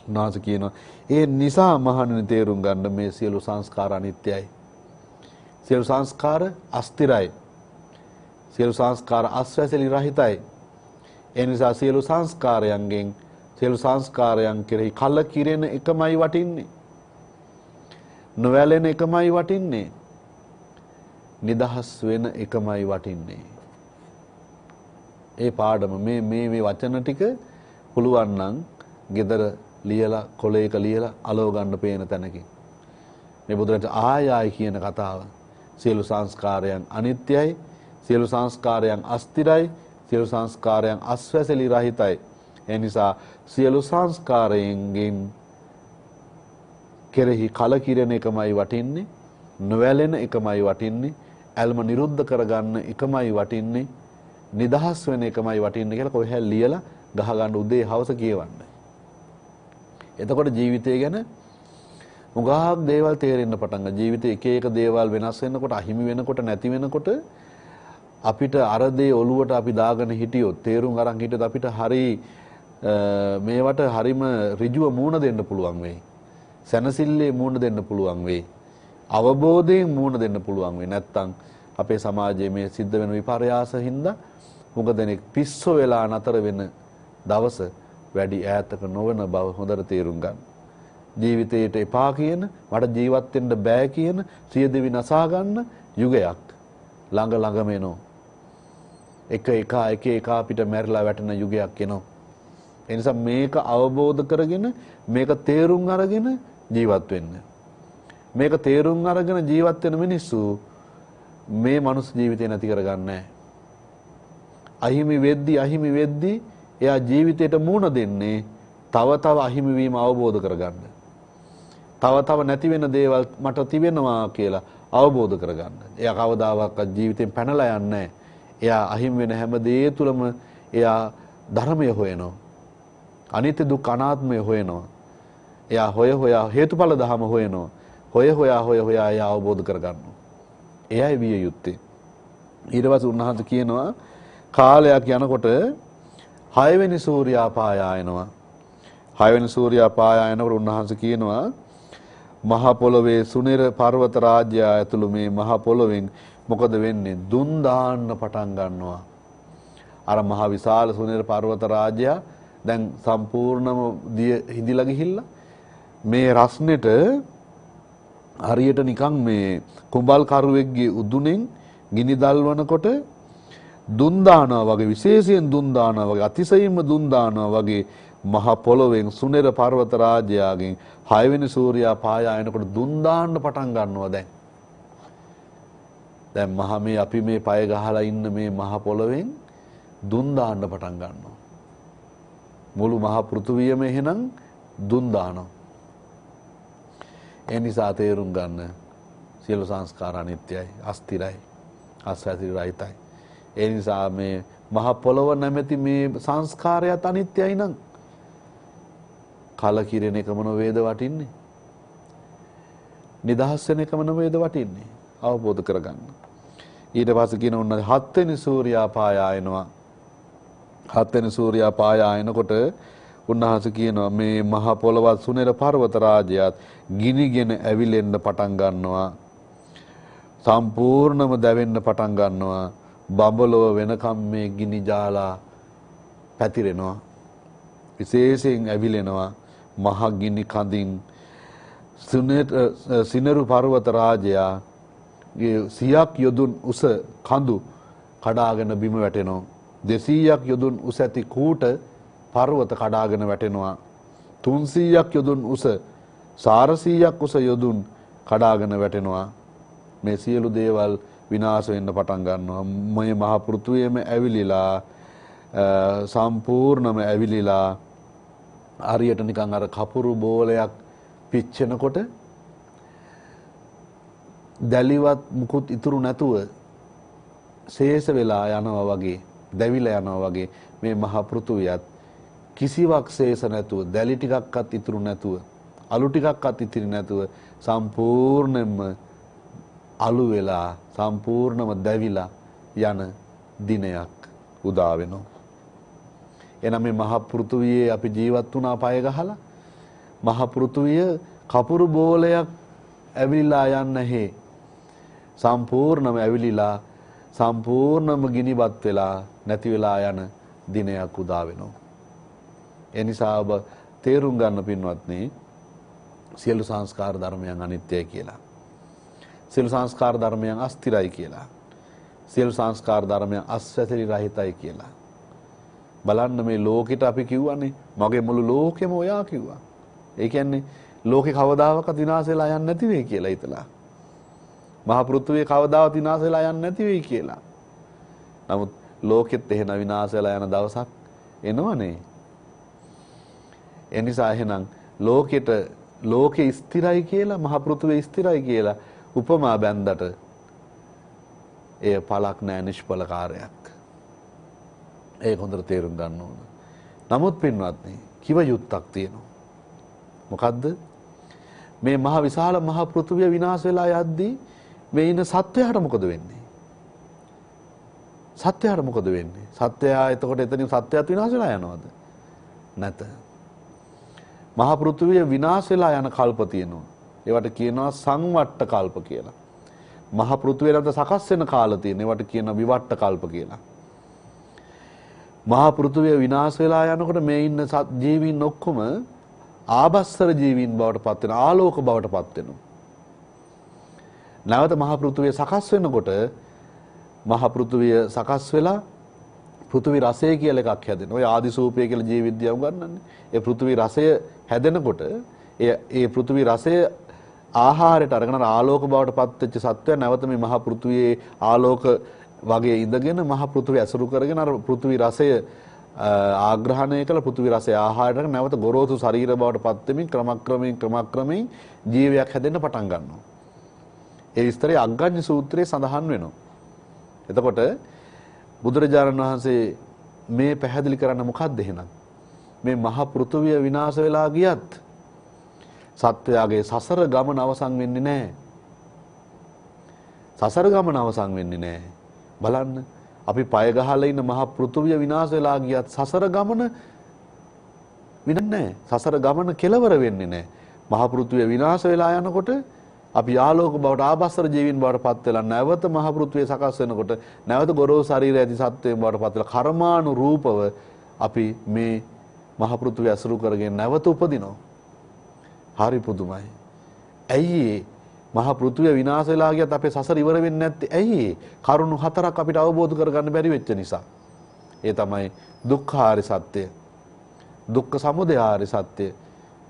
උන්වහන්සේ කියනවා ඒ නිසා මහණෙනි තේරුම් ගන්න මේ සියලු සංස්කාර අනිත්‍යයි. සියලු සංස්කාර අස්තිරයි. සියලු සංස්කාර අස්වැසිලි රහිතයි. ඒ නිසා සියලු සංස්කාරයන් කෙරෙහි කලකිරෙන එකමයි වටින්නේ. නොවැළෙන එකමයි වටින්නේ. නිදහස් වෙන එකමයි වටින්නේ. ඒ පාඩම මේ වචන ටික පුළුවන් නම් gedara ලියලා කොලේක ලියලා අලව ගන්න පේන තැනකින් මේ බුදුරජාණන් ආයයි කියන කතාව සියලු සංස්කාරයන් අනිත්‍යයි, සියලු සංස්කාරයන් අස්තිරයි, සියලු සංස්කාරයන් අස්වැසිලි රහිතයි. ඒ නිසා සියලු සංස්කාරයන්ගෙන් කෙරෙහි කලකිරෙන එකමයි වටින්නේ, නොවැළෙන එකමයි වටින්නේ, ඇල්ම නිරුද්ධ කරගන්න එකමයි වටින්නේ, නිදහස් වෙන එකමයි වටින්නේ කියලා කොහේ ලියලා ගහ ගන්න උදේ හවස කියවන්න. එතකොට ජීවිතය ගැන මුගාක් දේවල් තේරෙන්න පටන් ගන්නවා. ජීවිතේ එක එක දේවල් වෙනස් වෙනකොට, අහිමි වෙනකොට, නැති වෙනකොට අපිට අර දේ ඔළුවට අපි දාගෙන හිටියොත්, තේරුම් අරන් හිටියොත් අපිට හරි මේවට හරිම ඍජුව මූණ දෙන්න පුළුවන් වෙයි. සැනසille මූණ දෙන්න පුළුවන් වෙයි. අවබෝධයෙන් මූණ දෙන්න පුළුවන් වෙයි. නැත්තම් අපේ සමාජයේ මේ සිද්ධ වෙන විපර්යාස හින්දා මුග දෙනෙක් පිස්සෝ වෙලා නතර වෙන දවස වැඩි ඈතක නොවන බව හොඳට තේරුම් ගන්න. ජීවිතේට එපා කියන, මට ජීවත් වෙන්න බෑ කියන සියදිවි නසා ගන්න යුගයක් ළඟ ළඟම එනවා. එක එක අපිට මැරිලා වැටෙන යුගයක් එනවා. ඒ නිසා මේක අවබෝධ කරගෙන, මේක තේරුම් අරගෙන ජීවත් වෙන්න. මේක තේරුම් අරගෙන ජීවත් වෙන මිනිස්සු මේ මනුස්ස ජීවිතේ නැති කරගන්නේ නැහැ. අහිමි වෙද්දි එයා ජීවිතයට මුහුණ දෙන්නේ තව තව අහිමි වීම අවබෝධ කරගන්න. තව නැති වෙන දේවල් මට තිබෙනවා කියලා අවබෝධ කරගන්න. එයා කවදාවත් ජීවිතෙන් පැනලා යන්නේ නැහැ. එයා අහිමි වෙන හැම දේ තුළම එයා ධර්මය හොයනවා. අනිත්‍ය දුක් අනාත්මය හොයනවා. එයා හොයා හේතුඵල ධම හොයනවා. හොයා එයා අවබෝධ කරගන්නවා. එයයි විය යුත්තේ. ඊට පස්සේ උන්වහන්සේ කියනවා කාලයක් යනකොට 6 වෙනි සූර්යා පායා එනවා. 6 වෙනි සූර්යා පායා එනකොට උන්වහන්සේ කියනවා මහ පොළොවේ සුනිර පර්වත රාජ්‍යය ඇතුළු මේ මහ පොළොවෙන් මොකද වෙන්නේ? දුන් දාන්න පටන් ගන්නවා. අර මහ විශාල සුනිර පර්වත රාජ්‍යය දැන් සම්පූර්ණම හිඳිලා ගිහිල්ලා මේ රස්නෙට හරියට නිකන් මේ කුඹල් කරුවෙක්ගේ උදුනෙන් ගිනි දල්වනකොට දුන් දානවා වගේ, විශේෂයෙන් දුන් දානවා වගේ, අතිශයින්ම දුන් දානවා වගේ මහ පොළොවෙන් සුනිර පර්වත රාජ්‍යයෙන් 6 වෙනි සූර්යා පායා එනකොට දුන් දාන්න පටන් ගන්නවා දැන්. දැන් මේ අපි මේ පය ගහලා ඉන්න මේ මහ පොළොවෙන් දුන් දාන්න පටන් ගන්නවා. මුළු මහ පෘථුවියම එහෙනම් දුන් දානවා. ඒ නිසා තේරුම් ගන්න සියලු සංස්කාර අනිත්‍යයි, අස්තිරයි, අසතිරයිතයි. ඒ නිසා මේ මහ පොළොව නැමැති මේ සංස්කාරයත් අනිත්‍යයි නම් කලකිරෙන එකම නොවේද වටින්නේ. නිදහස් වෙන එකම නොවේද වටින්නේ. අවබෝධ කරගන්න. ඊට පස්සේ කියන උන්න 7 වෙනි සූර්යා පායා එනවා. 7 වෙනි සූර්යා පායා එනකොට උන්වහන්සේ කියනවා මේ මහ පොළවත් සුනිර පර්වත රාජ්‍යයත් ගිනිගෙන ඇවිලෙන්න පටන් ගන්නවා. සම්පූර්ණම දැවෙන්න පටන් ගන්නවා. බඹලොව වෙනකම් මේ ගිනි ජාලා පැතිරෙනවා. විශේෂයෙන් ඇවිලෙනවා. මහ ගිනි කඳින් සිනරු පර්වත රාජයා 100ක් යොදුන් උස කඳු කඩාගෙන බිම වැටෙනවා. 200ක් යොදුන් උස ඇති කූට පර්වත කඩාගෙන වැටෙනවා. 300ක් යොදුන් උස 400ක් උස යොදුන් කඩාගෙන වැටෙනවා. මේ සියලු දේවල් විනාශ වෙන්න පටන් ගන්නවා. මේ මහ පෘථුවියම ඇවිලිලා සම්පූර්ණම ඇවිලිලා හරියට නිකන් අර කපුරු බෝලයක් පිච්චෙනකොට දැලිවත් මුකුත් ඉතුරු නැතුව ශේෂ වෙලා යනවා වගේ, දැවිලා යනවා වගේ මේ මහ පෘථුවියත් කිසිවක් ශේෂ නැතුව, දැලි ටිකක්වත් ඉතුරු නැතුව, අලු ටිකක්වත් ඉතිරි නැතුව සම්පූර්ණයෙන්ම අලු වෙලා සම්පූර්ණම දැවිලා යන දිනයක් උදා වෙනවා. එනනම් මේ මහ පෘථුවියේ අපි ජීවත් වුණා පය ගහලා. මහ පෘථුවිය කපුරු බෝලයක් ඇවිලිලා යන්න හේ. සම්පූර්ණම ඇවිලිලා සම්පූර්ණම ගිනිබත් වෙලා නැති වෙලා යන දිනයක් උදා වෙනවා. ඒ නිසා ඔබ තේරුම් ගන්න පින්වත්නි, සියලු සංස්කාර ධර්මයන් අනිත්‍යයි කියලා. සියලු සංස්කාර ධර්මයන් අස්තිරයි කියලා. සියලු සංස්කාර ධර්මයන් අස්වැසිලි රහිතයි කියලා. බලන්න මේ ලෝකෙට අපි කිව්වනේ මගේ මුළු ලෝකෙම ඔයා කිව්වා. ඒ කියන්නේ ලෝකේ කවදාවත් විනාශ වෙලා යන්නේ නැති වෙයි කියලා හිතලා. මහ පෘථුවිය කවදාවත් විනාශ වෙලා යන්නේ නැති වෙයි කියලා. නමුත් ලෝකෙත් එහෙන විනාශ වෙලා යන දවසක් එනවනේ. ඒ නිසා එහෙනම් ලෝකේ ස්ථිරයි කියලා, මහ පෘථුවිය ස්ථිරයි කියලා උපමා බැන්දට එය පළක් නැහැ, නිෂ්ඵල කාර්යයක්. ඒක හොඳට තේරුම් ගන්න ඕන. නමුත් පින්වත්නි, කිව යුත්තක් තියෙනවා. මොකද්ද? මේ මහ විශාල මහ පෘථුවිය විනාශ වෙලා යද්දී මේ ඉන්න සත්වයාට මොකද වෙන්නේ? සත්‍යයට මොකද වෙන්නේ? සත්‍යයා එතකොට එතනින් සත්‍යයත් විනාශ වෙලා යනවද? නැත. මහා පෘථුවිය විනාශ වෙලා යන කල්ප තියෙනවා. ඒවට කියනවා සංවට්ට කල්ප කියලා. මහා පෘථුවිය නැවත සකස් වෙන කාල තියෙන. ඒවට කියනවා විවට්ට කල්ප කියලා. මහා පෘථුවිය විනාශ වෙලා යනකොට මේ ඉන්න ජීවීන් ඔක්කොම ආභස්සර ජීවීන් බවට පත් වෙනවා. ආලෝක බවට පත් වෙනවා. නැවත මහා පෘථුවිය සකස් වෙනකොට මහා පෘථුවිය සකස් වෙලා පෘථුවි රසය කියලා එකක් හැදෙනවා. ඔය ආදිසූපය කියලා ජීව විද්‍යාව උගන්වන්නේ. ඒ පෘථුවි රසය හැදෙනකොට ඒ පෘථුවි රසය ආහාරයට අරගෙන ආලෝක බවට පත් වෙච්ච සත්වය නැවත මේ මහා පෘථුවියේ ආලෝක වගේ ඉඳගෙන මහා පෘථුවිය ඇසුරු කරගෙන අර පෘථුවි රසය ආග්‍රහණය කළ පෘථුවි රසය ආහාරයට නැවත ගොරෝසු ශරීර බවට පත් වෙමින් ක්‍රමක්‍රමයෙන් ජීවයක් හැදෙන්න පටන් ගන්නවා. ඒ විස්තරය අග්ගඤ්ඤ සූත්‍රයේ සඳහන් වෙනවා. එතකොට බුදුරජාණන් වහන්සේ මේ පැහැදිලි කරන්න මොකක්ද එහෙනම්? මේ මහා පෘථුවිය විනාශ වෙලා ගියත් සත්වයාගේ සසර ගමන අවසන් වෙන්නේ නැහැ. සසර ගමන අවසන් වෙන්නේ නැහැ. බලන්න අපි පය ගහලා ඉන්න මහා පෘථුවිය විනාශ වෙලා ගියත් සසර ගමන විඳන්නේ නැහැ. සසර ගමන කෙලවර වෙන්නේ නැහැ. මහා පෘථුවිය විනාශ වෙලා යනකොට අපි ආලෝක බවට ආභස්සර ජීවීන් බවට පත් වෙලා නැවත මහ පෘථුවිය සකස් වෙනකොට නැවත ගොරෝසු ශරීරය ඇති සත්වයන් බවට පත් වෙලා කර්මානුරූපව අපි මේ මහ පෘථුවිය අසුරු කරගෙන නැවත උපදිනවා. හරි පුදුමයි. ඇයි මහ පෘථුවිය විනාශ වෙලා ගියත් අපේ සසර ඉවර වෙන්නේ නැත්තේ? ඇයි? කරුණු හතරක් අපිට අවබෝධ කරගන්න බැරි වෙච්ච නිසා. ඒ තමයි දුක්ඛාරි සත්‍ය, දුක්ඛ සමුදයාරි සත්‍ය,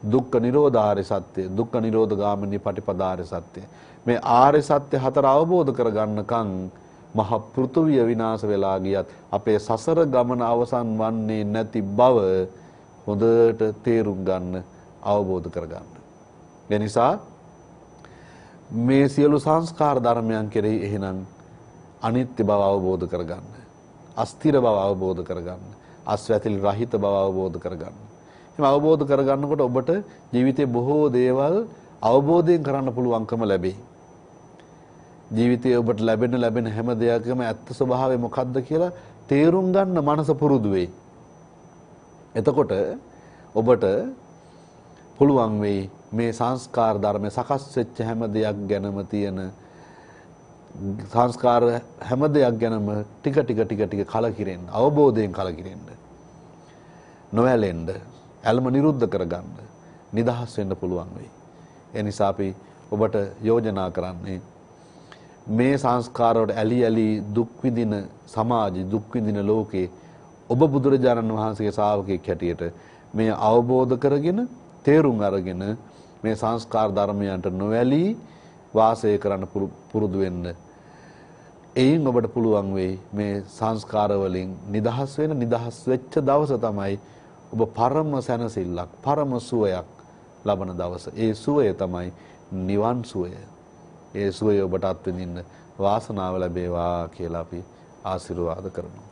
දුක්ඛ නිරෝධාරි සත්‍ය, දුක්ඛ නිරෝධ ගාමිනී පටිපදාරි සත්‍ය. මේ ආර්ය සත්‍ය හතර අවබෝධ කරගන්නකම් මහ පෘථුවිය විනාශ වෙලා ගියත් අපේ සසර ගමන අවසන් වන්නේ නැති බව හොඳට තේරුම් ගන්න, අවබෝධ කරගන්න. ඒ නිසා මේ සියලු සංස්කාර ධර්මයන් කෙරෙහි එහෙනම් අනිත්‍ය බව අවබෝධ කරගන්න, අස්තිර බව අවබෝධ කරගන්න, අස්වැතිලි රහිත බව අවබෝධ කරගන්න. එහෙනම් අවබෝධ කරගන්නකොට ඔබට ජීවිතේ බොහෝ දේවල් අවබෝධයෙන් කරන්න පුළුවන්කම ලැබේ. ජීවිතයේ ඔබට ලැබෙන හැම දෙයකම ඇත්ත ස්වභාවය මොකක්ද කියලා තේරුම් ගන්න මනස පුරුදු වෙයි. එතකොට ඔබට පුළුවන් වෙයි මේ සංස්කාර ධර්ම සකස් වෙච්ච හැම දෙයක් ගැනම තියෙන සංස්කාර හැම දෙයක් ගැනම ටික කලකිරෙන්න, අවබෝධයෙන් කලකිරෙන්න, නොඇලෙන්න, ඇල්ම නිරුද්ධ කරගන්න, නිදහස් වෙන්න පුළුවන් වෙයි. ඒ නිසා අපි ඔබට යෝජනා කරන්නේ මේ සංස්කාර වලට ඇලි දුක් විඳින සමාජය, දුක් විඳින ලෝකේ ඔබ බුදුරජාණන් වහන්සේගේ ශ්‍රාවකෙක් හැටියට මේ අවබෝධ කරගෙන තේරුම් අරගෙන මේ සංස්කාර ධර්මයන්ට නොඇලී වාසය කරන්න පුරුදු වෙන්න. එයින් ඔබට පුළුවන් වෙයි මේ සංස්කාර වලින් නිදහස් වෙන. නිදහස් වෙච්ච දවස තමයි ඔබ පරම සැනසෙල්ලක්, පරම සුවයක් ලබන දවස. ඒ සුවය තමයි නිවන් සුවය. ඒ සුවය ඔබට අත්විඳින්න වාසනාව ලැබේවා කියලා අපි ආශිර්වාද කරනවා.